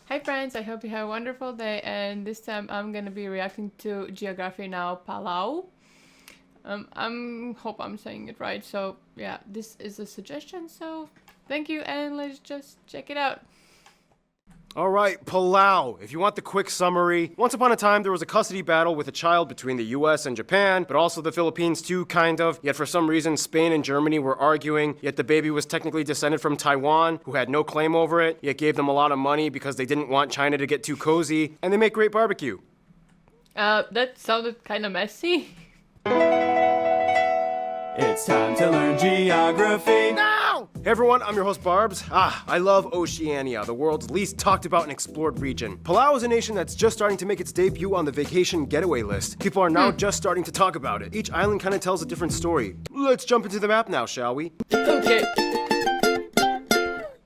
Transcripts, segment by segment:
Hi friends, I hope you have a wonderful day, and this time I'm gonna be reacting to Geography Now Palau. Hope I'm saying it right. So yeah, this is a suggestion. So thank you, and let's just check it out. All right, Palau. If you want the quick summary, once upon a time there was a custody battle with a child between the US and Japan, but also the Philippines too, kind of. Yet for some reason, Spain and Germany were arguing, yet the baby was technically descended from Taiwan, who had no claim over it, yet gave them a lot of money because they didn't want China to get too cozy, and they make great barbecue. That sounded kind of messy. It's time to learn geography. Now! Hey everyone, I'm your host Barbs. I love Oceania, the world's least talked about and explored region. Palau is a nation that's just starting to make its debut on the vacation getaway list. People are now just starting to talk about it. Each island kind of tells a different story. Let's jump into the map now, shall we? Okay.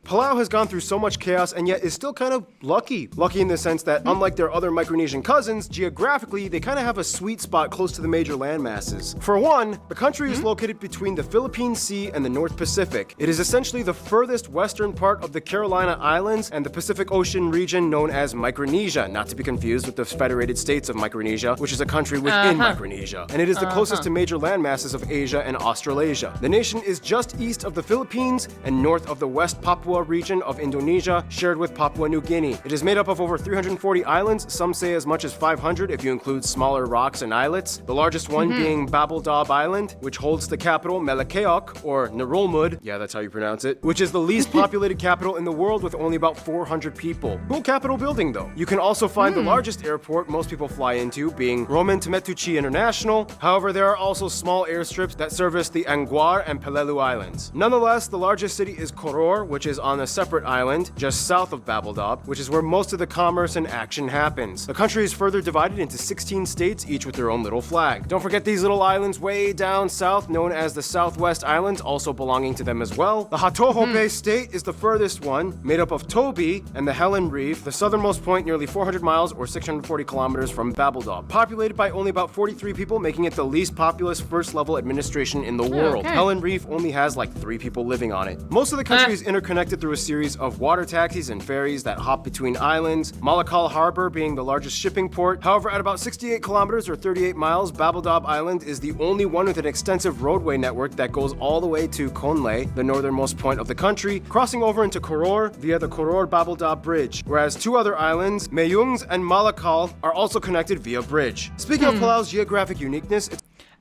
Palau has gone through so much chaos and yet is still kind of lucky. Lucky in the sense that, unlike their other Micronesian cousins, geographically, they kind of have a sweet spot close to the major land masses. For one, the country is located between the Philippine Sea and the North Pacific. It is essentially the furthest western part of the Carolina Islands and the Pacific Ocean region known as Micronesia, not to be confused with the Federated States of Micronesia, which is a country within Micronesia. And it is the closest to major land masses of Asia and Australasia. The nation is just east of the Philippines and north of the West Papua region of Indonesia, shared with Papua New Guinea. It is made up of over 340 islands, some say as much as 500 if you include smaller rocks and islets. The largest one being Babeldaub Island, which holds the capital Melekeok, or Narolmud, yeah, that's how you pronounce it, which is the least populated capital in the world with only about 400 people. Cool capital building though. You can also find the largest airport most people fly into, being Roman Temetuchi International. However, there are also small airstrips that service the Anguar and Pelelu Islands. Nonetheless, the largest city is Koror, which is on a separate island just south of Babeldaub, which is where most of the commerce and action happens. The country is further divided into 16 states, each with their own little flag. Don't forget these little islands way down south, known as the Southwest Islands, also belonging to them as well. The Hatohope state is the furthest one, made up of Toby and the Helen Reef, the southernmost point nearly 400 miles or 640 kilometers from Babeldaub. Populated by only about 43 people, making it the least populous first-level administration in the world. Okay. Helen Reef only has like 3 people living on it. Most of the country is interconnected through a series of water taxis and ferries that hop between islands, Malakal Harbor being the largest shipping port. However, at about 68 kilometers or 38 miles, Babeldaub Island is the only one with an extensive roadway network that goes all the way to Konle, the northernmost point of the country, crossing over into Koror via the Koror-Babeldaub Bridge, whereas 2 other islands, Mayungs and Malakal, are also connected via bridge. Speaking of Palau's geographic uniqueness,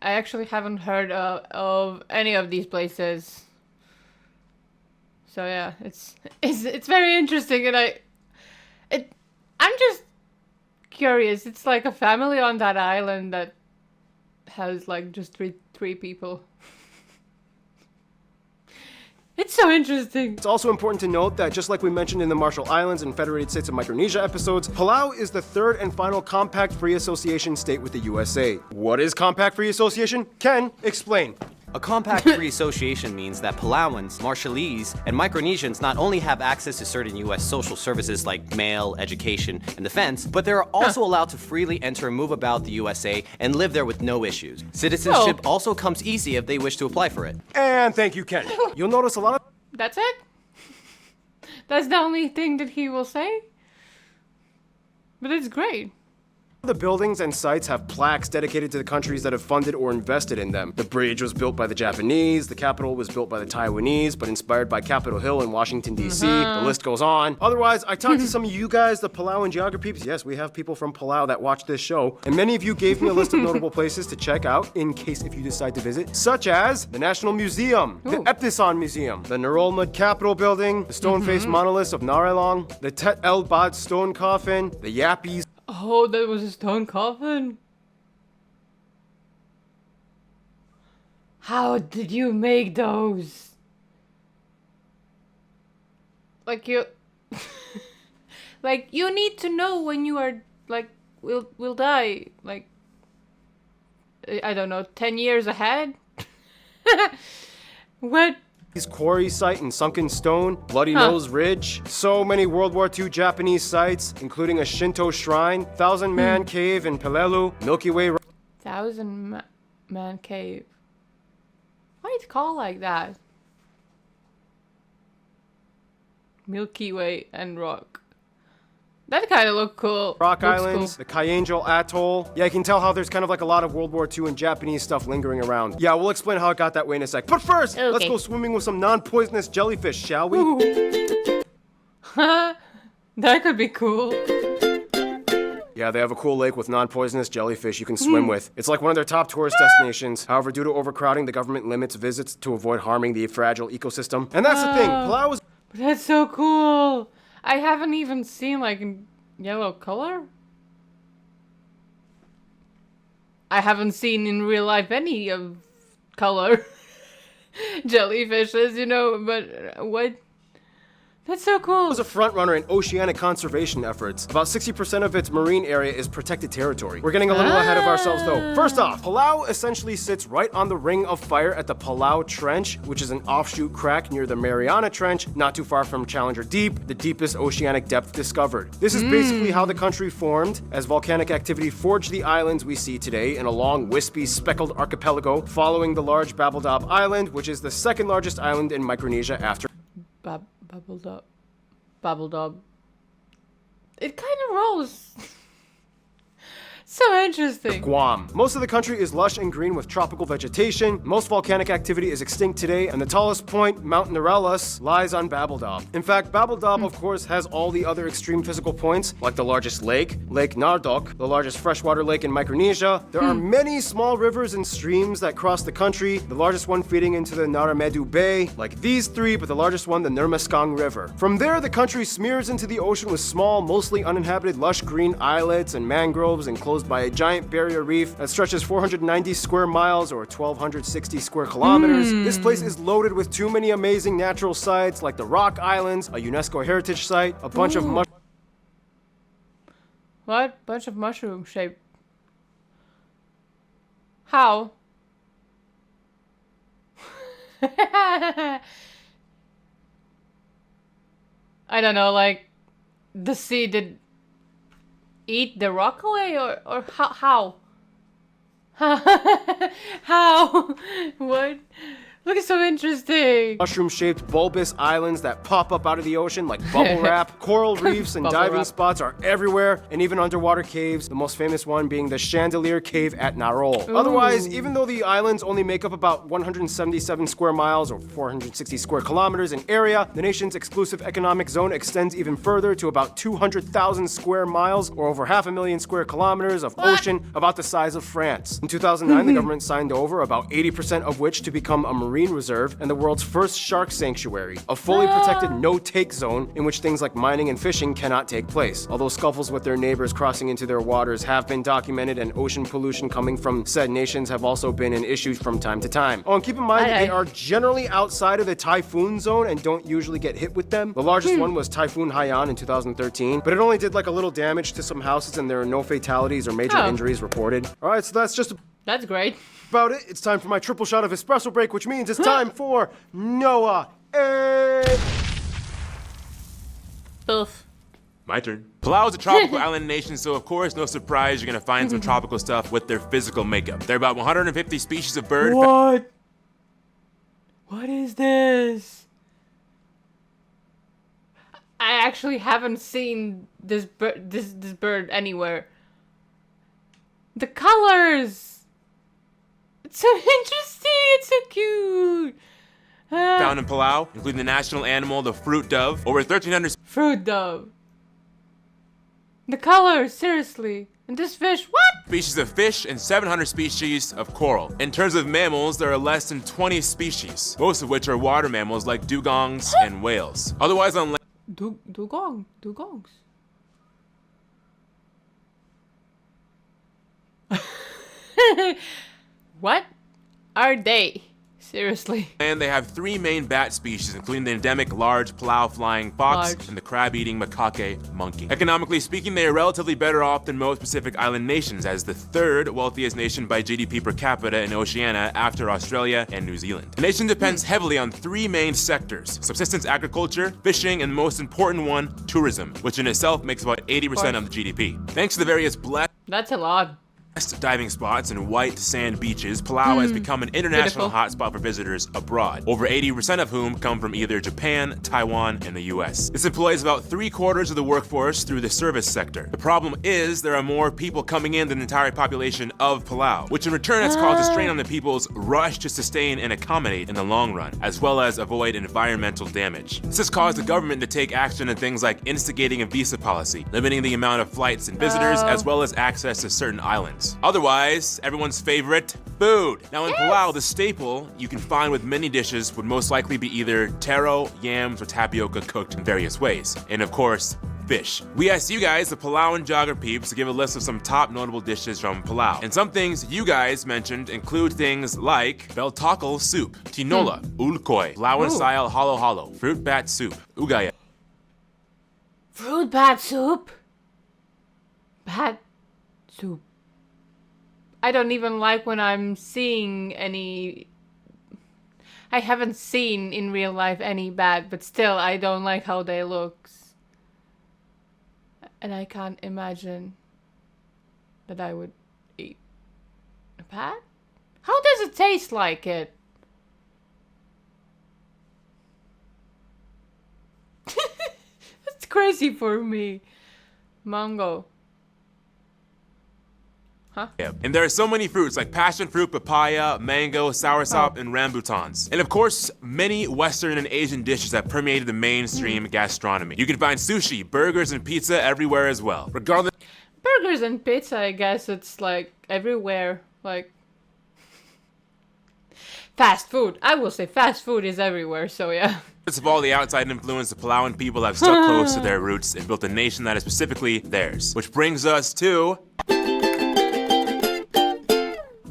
I actually haven't heard of any of these places. So yeah, it's very interesting, and I'm just curious. It's like a family on that island that has like just three people. It's so interesting. it's also important to note that just like we mentioned in the Marshall Islands and Federated States of Micronesia episodes, Palau is the third and final compact-free association state with the USA. What is compact-free association? Ken, explain. A compact-free association means that Palauans, Marshallese, and Micronesians not only have access to certain U.S. social services like mail, education, and defense, but they're also allowed to freely enter and move about the USA and live there with no issues. Citizenship also comes easy if they wish to apply for it. And thank you, Ken. You'll notice a lot of That's it? That's the only thing that he will say? But it's great. the buildings and sites have plaques dedicated to the countries that have funded or invested in them. The bridge was built by the Japanese, the Capitol was built by the Taiwanese, but inspired by Capitol Hill in Washington, D.C. The list goes on. Otherwise, I talked to some of you guys, the Palau and geography peeps. Yes, we have people from Palau that watch this show, and many of you gave me a list of notable places to check out in case if you decide to visit, such as the National Museum, the Eptison Museum, the Narolmud Capitol Building, the stone-faced monoliths of Narelong, the Tet El Bad stone coffin, the Yappies. Oh, that was a stone coffin? How did you make those? Like you... like, you need to know when you are, like, will die. Like, I don't know, 10 years ahead? What? Quarry site and sunken stone, Bloody Nose Ridge, so many World War II Japanese sites, including a Shinto shrine, Thousand Man Cave in Pelelu, Milky Way. Thousand Man Cave. Why it's called like that? Milky Way and rock. That kind of look cool. Rock Looks Islands, cool. the Kayenjo Atoll. Yeah, I can tell how there's kind of like a lot of World War II and Japanese stuff lingering around. Yeah, we'll explain how it got that way in a sec. But first, let's Okay. go swimming with some non-poisonous jellyfish, shall we? Ooh. That could be cool. Yeah, they have a cool lake with non-poisonous jellyfish you can swim with. It's like one of their top tourist destinations. However, due to overcrowding, the government limits visits to avoid harming the fragile ecosystem. And that's the thing, Palau is That's so cool. I haven't even seen like yellow color. I haven't seen in real life any of color jellyfishes, you know, but what? That's so cool. a front runner in oceanic conservation efforts. About 60% of its marine area is protected territory. We're getting a little ahead of ourselves though. First off, Palau essentially sits right on the Ring of Fire at the Palau Trench, which is an offshoot crack near the Mariana Trench, not too far from Challenger Deep, the deepest oceanic depth discovered. This is basically how the country formed, as volcanic activity forged the islands we see today in a long, wispy, speckled archipelago, following the large Babaldob Island, which is the second largest island in Micronesia after Babbledob. It kind of rolls. So interesting. Guam. Most of the country is lush and green with tropical vegetation. Most volcanic activity is extinct today, and the tallest point, Mount Narellas, lies on Babaldob. In fact, Babaldob, of course, has all the other extreme physical points, like the largest lake, Lake Nardok, the largest freshwater lake in Micronesia. There are many small rivers and streams that cross the country, the largest one feeding into the Naramedu Bay, like these three, but the largest one, the Nurmeskong River. From there, the country smears into the ocean with small, mostly uninhabited, lush green islets and mangroves enclosed by a giant barrier reef that stretches 490 square miles or 1,260 square kilometers. This place is loaded with too many amazing natural sites like the Rock Islands, a UNESCO heritage site, a bunch of What? Bunch of mushroom shaped. How? I don't know, like the sea did eat the rock away or how? How? What? Look, it's so interesting. mushroom-shaped bulbous islands that pop up out of the ocean like bubble wrap. Coral reefs and Bubble diving wrap. spots are everywhere, and even underwater caves, the most famous one being the Chandelier Cave at Narol. Otherwise, even though the islands only make up about 177 square miles or 460 square kilometers in area, the nation's exclusive economic zone extends even further to about 200,000 square miles or over 500,000 square kilometers of ocean, about the size of France. In 2009, the government signed over about 80% of which to become a marine reserve and the world's first shark sanctuary, a fully protected no-take zone in which things like mining and fishing cannot take place. Although scuffles with their neighbors crossing into their waters have been documented, and ocean pollution coming from said nations have also been an issue from time to time. Oh, and keep in mind that they are generally outside of the typhoon zone and don't usually get hit with them. The largest one was Typhoon Haiyan in 2013, but it only did like a little damage to some houses and there are no fatalities or major injuries reported. All right, so that's just That's great. about it. It's time for my triple shot of espresso break, which means it's time for Noah. Oof. My turn. Palau is a tropical island nation, so of course, no surprise, you're gonna find some tropical stuff with their physical makeup. There are about 150 species of bird. What? What is this? I actually haven't seen this bird, this bird anywhere. The colors. It's so interesting. It's so cute. Found in Palau, including the national animal, the fruit dove. Over 1,300 Fruit dove. The colors, seriously. And this fish, what? species of fish and 700 species of coral. In terms of mammals, there are less than 20 species, most of which are water mammals like dugongs and whales. Otherwise on land, Dugongs. What are they? Seriously. they have three main bat species, including the endemic large Palau flying fox Large. and the crab-eating macaque monkey. Economically speaking, they are relatively better off than most Pacific Island nations, as the third wealthiest nation by GDP per capita in Oceania after Australia and New Zealand. The nation depends heavily on three main sectors: subsistence agriculture, fishing, and the most important one, tourism, which in itself makes about 80% of the GDP. Thanks to the various That's a lot. diving spots and white sand beaches, Palau has become an international hotspot for visitors abroad, over 80% of whom come from either Japan, Taiwan, and the US. This employs about 3/4 of the workforce through the service sector. The problem is there are more people coming in than the entire population of Palau, which in return has caused a strain on the people's rush to sustain and accommodate in the long run, as well as avoid environmental damage. This has caused the government to take action on things like instigating a visa policy, limiting the amount of flights and visitors, as well as access to certain islands. Otherwise, everyone's favorite, food. Now in Palau, the staple you can find with many dishes would most likely be either taro, yams, or tapioca cooked in various ways. And of course, fish. We asked you guys, the Palauan jogger peeps, to give a list of some top notable dishes from Palau. And some things you guys mentioned include things like beltakal soup, tinola, ulkoy, Palauan style halo halo, fruit bat soup, ugaya. Fruit bat soup? Bat soup. I don't even like when I'm seeing any... I haven't seen in real life any bat, but still I don't like how they look. And I can't imagine that I would eat a bat? How does it taste like it? That's crazy for me. Mango. Huh? Yeah. And there are so many fruits like passion fruit, papaya, mango, soursop, and rambutans. And of course, many Western and Asian dishes have permeated the mainstream gastronomy. You can find sushi, burgers, and pizza everywhere as well. Regardless. Burgers and pizza, I guess it's like everywhere. Like fast food. I will say fast food is everywhere, so yeah. Of all the outside influence, the Palauan people have stuck close to their roots and built a nation that is specifically theirs. Which brings us to...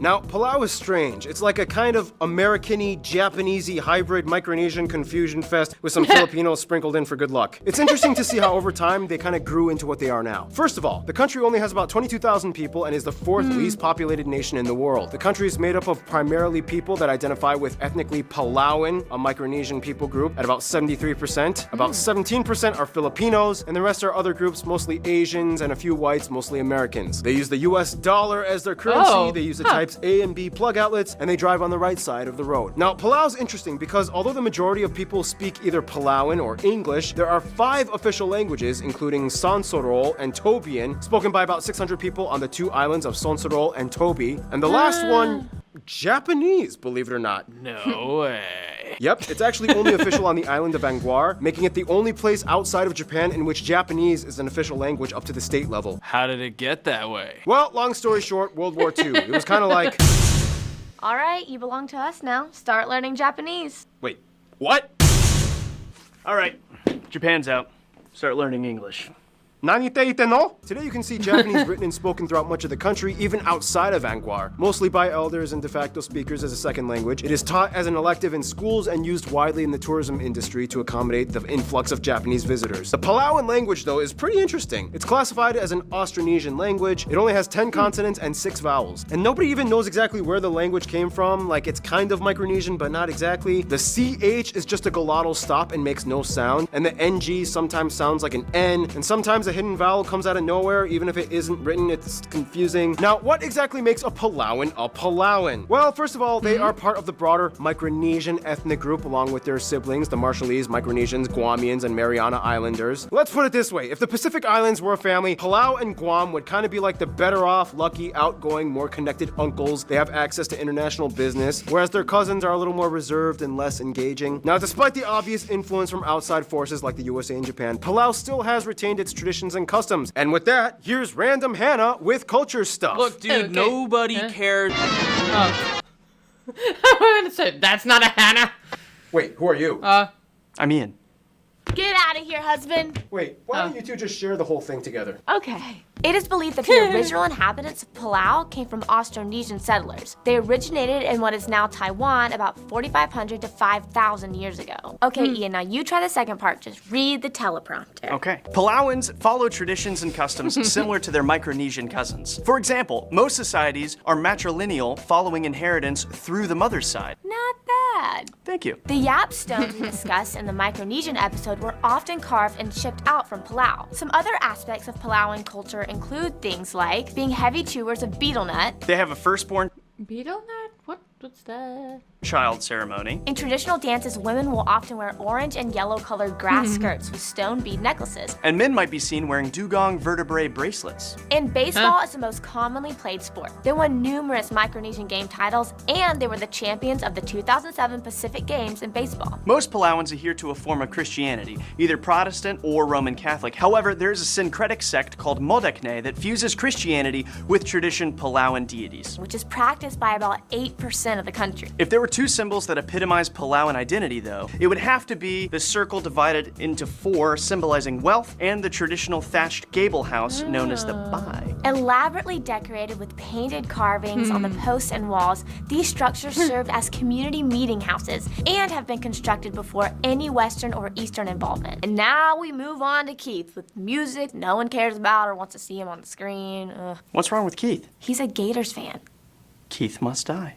Now, Palau is strange. It's like a kind of American-y, Japanese-y hybrid Micronesian confusion fest with some Filipinos sprinkled in for good luck. It's interesting to see how over time they kind of grew into what they are now. First of all, the country only has about 22,000 people and is the 4th least populated nation in the world. The country is made up of primarily people that identify with ethnically Palauan, a Micronesian people group, at about 73%. About 17% are Filipinos, and the rest are other groups, mostly Asians and a few whites, mostly Americans. They use the US dollar as their currency, they use the types A and B plug outlets, and they drive on the right side of the road. Now, Palau's interesting because although the majority of people speak either Palauan or English, there are 5 official languages, including Sonsorol and Tobian, spoken by about 600 people on the 2 islands of Sonsorol and Tobi, and the last one, Japanese, believe it or not. No way. Yep, it's actually only official on the island of Anguar, making it the only place outside of Japan in which Japanese is an official language up to the state level. How did it get that way? Well, long story short, World War II. It was kind of like... All right, you belong to us now. Start learning Japanese. Wait, what? All right, Japan's out. Start learning English. Nani te ite no? Today you can see Japanese written and spoken throughout much of the country, even outside of Anguar, mostly by elders and de facto speakers as a second language. It is taught as an elective in schools and used widely in the tourism industry to accommodate the influx of Japanese visitors. The Palauan language, though, is pretty interesting. It's classified as an Austronesian language. It only has 10 consonants and 6 vowels. And nobody even knows exactly where the language came from. Like, it's kind of Micronesian, but not exactly. The CH is just a glottal stop and makes no sound. And the NG sometimes sounds like an N, and sometimes a hidden vowel comes out of nowhere. Even if it isn't written, it's confusing. Now, what exactly makes a Palauan a Palauan? Well, first of all, they are part of the broader Micronesian ethnic group along with their siblings, the Marshallese, Micronesians, Guamians, and Mariana Islanders. Let's put it this way. If the Pacific Islands were a family, Palau and Guam would kind of be like the better off, lucky, outgoing, more connected uncles. They have access to international business, whereas their cousins are a little more reserved and less engaging. Now, despite the obvious influence from outside forces like the USA and Japan, Palau still has retained its traditions and customs. And with that, here's Random Hannah with culture stuff. Look, dude, Okay. nobody cares. Oh. I'm gonna say, that's not a Hannah. Wait, who are you? I'm Ian. Get out of here, husband. Wait, why don't you two just share the whole thing together? Okay. It is believed that the original inhabitants of Palau came from Austronesian settlers. They originated in what is now Taiwan about 4,500 to 5,000 years ago. Okay, Ian, now you try the second part. Just read the teleprompter. Okay. Palauans follow traditions and customs similar to their Micronesian cousins. For example, most societies are matrilineal, following inheritance through the mother's side. Not bad. bad. Thank you. The yap stones we discussed in the Micronesian episode were often carved and shipped out from Palau. Some other aspects of Palauan culture include things like being heavy chewers of betel nut, They have a firstborn Beetle nut? What's that? child ceremony. in traditional dances, women will often wear orange and yellow colored grass skirts with stone bead necklaces. And men might be seen wearing dugong vertebrae bracelets. And baseball is the most commonly played sport. They won numerous Micronesian game titles, and they were the champions of the 2007 Pacific Games in baseball. Most Palauans adhere to a form of Christianity, either Protestant or Roman Catholic. However, there is a syncretic sect called Modakne that fuses Christianity with tradition Palauan deities. Which is practiced by about 8% of the country. If there were two symbols that epitomize Palauan identity, though, it would have to be the circle divided into four symbolizing wealth and the traditional thatched gable house known as the bai. Elaborately decorated with painted carvings on the posts and walls, these structures served as community meeting houses and have been constructed before any Western or Eastern involvement. And now we move on to Keith with music no one cares about or wants to see him on the screen. Ugh. What's wrong with Keith? He's a Gators fan. Keith must die.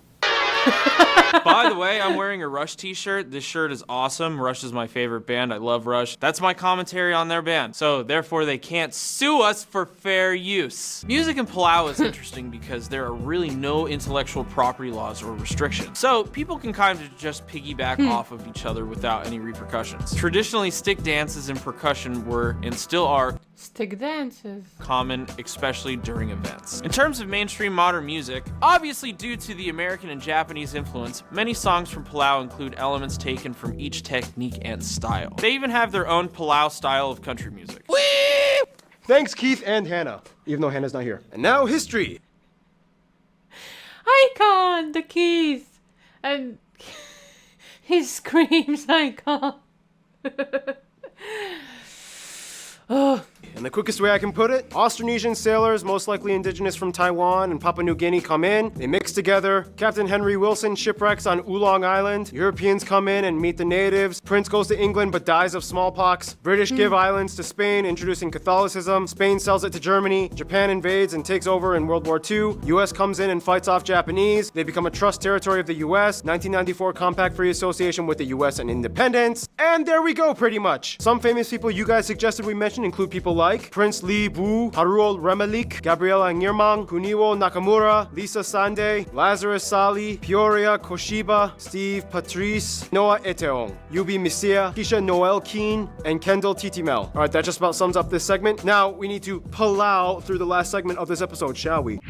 By the way, I'm wearing a Rush t-shirt. This shirt is awesome. Rush is my favorite band. I love Rush. That's my commentary on their band. So therefore, they can't sue us for fair use. Music in Palau is interesting because there are really no intellectual property laws or restrictions. So people can kind of just piggyback off of each other without any repercussions. Traditionally, stick dances and percussion were and still are Stick dances. common, especially during events. In terms of mainstream modern music, obviously due to the American and Japanese influence, many songs from Palau include elements taken from each technique and style. They even have their own Palau style of country music. Thanks, Keith and Hannah, even though Hannah's not here. And now, history. Icon, the keys. And he screams, Icon. And the quickest way I can put it, Austronesian sailors, most likely indigenous from Taiwan and Papua New Guinea, come in, they mix together. Captain Henry Wilson shipwrecks on Oolong Island. Europeans come in and meet the natives. Prince goes to England but dies of smallpox. British give islands to Spain, introducing Catholicism. Spain sells it to Germany. Japan invades and takes over in World War II. US comes in and fights off Japanese. They become a trust territory of the US. 1994 Compact Free Association with the US and independence. And there we go, pretty much. Some famous people you guys suggested we mention include people like Prince Lee Bu, Haruo Remelik, Gabriela Ngirmang, Kuniwo Nakamura, Lisa Sande, Lazarus Sali, Peoria Koshiba, Steve Patrice, Noah Eteong, Yubi Misia, Keisha Noel Keen, and Kendall Titimel. Alright, that just about sums up this segment. Now we need to palau through the last segment of this episode, shall we?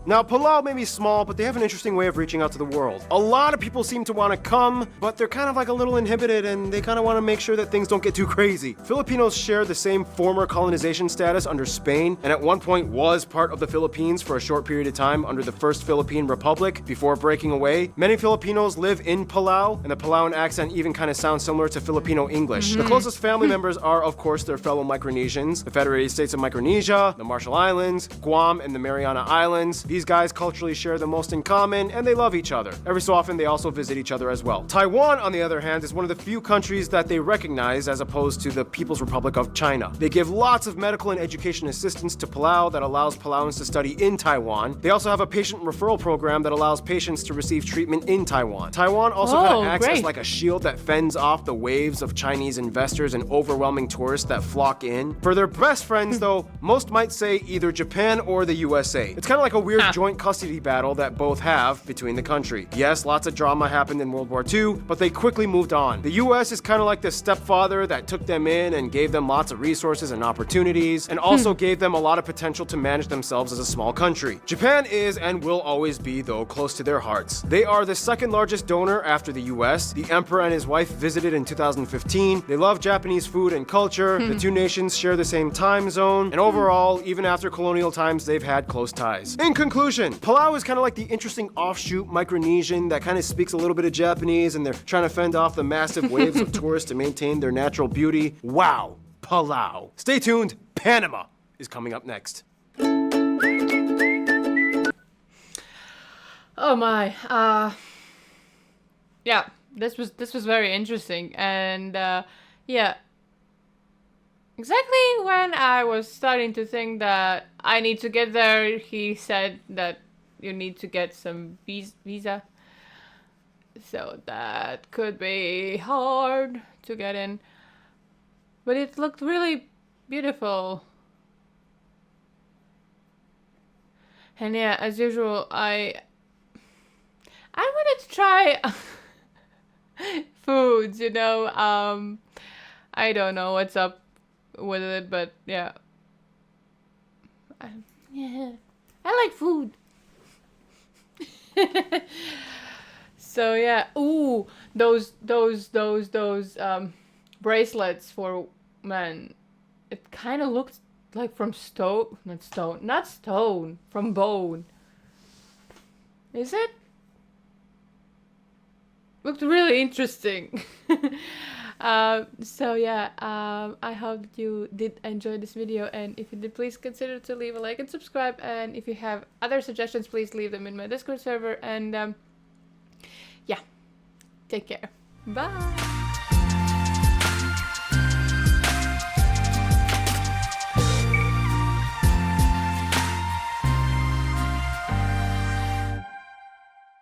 Now, Palau may be small, but they have an interesting way of reaching out to the world. A lot of people seem to want to come, but they're kind of like a little inhibited and they kind of want to make sure that things don't get too crazy. Filipinos share the same former colonization status under Spain, and at one point was part of the Philippines for a short period of time under the First Philippine Republic before breaking away. Many Filipinos live in Palau, and the Palauan accent even kind of sounds similar to Filipino English. The closest family members are, of course, their fellow Micronesians, the Federated States of Micronesia, the Marshall Islands, Guam, and the Mariana Islands. These guys culturally share the most in common, and they love each other. Every so often, they also visit each other as well. Taiwan, on the other hand, is one of the few countries that they recognize as opposed to the People's Republic of China. They give lots of medical and education assistance to Palau that allows Palauans to study in Taiwan. They also have a patient referral program that allows patients to receive treatment in Taiwan. Taiwan also kind of acts as like a shield that fends off the waves of Chinese investors and overwhelming tourists that flock in. For their best friends, though, most might say either Japan or the USA. It's kind of like a weird joint custody battle that both have between the country. Yes, lots of drama happened in World War II, but they quickly moved on. The US is kind of like the stepfather that took them in and gave them lots of resources and opportunities, and also gave them a lot of potential to manage themselves as a small country. Japan is and will always be, though, close to their hearts. They are the second largest donor after the US. The emperor and his wife visited in 2015. They love Japanese food and culture. The two nations share the same time zone, and overall, even after colonial times, they've had close ties. In conclusion, Palau is kind of like the interesting offshoot Micronesian that kind of speaks a little bit of Japanese, and they're trying to fend off the massive waves of tourists to maintain their natural beauty. Wow, Palau. Stay tuned, Panama is coming up next. Oh my. Yeah, this was very interesting, and yeah. Exactly when I was starting to think that I need to get there, he said that you need to get some visa. So that could be hard to get in. But it looked really beautiful. And yeah, as usual, I wanted to try foods, you know. I don't know what's up with it, but yeah. Yeah. I like food. So yeah. Ooh, those bracelets for men. It kind of looks like from not stone, from bone. Is it? Looked really interesting. So yeah, I hope that you did enjoy this video, and if you did, please consider to leave a like and subscribe, and if you have other suggestions, please leave them in my Discord server, and yeah, take care. Bye!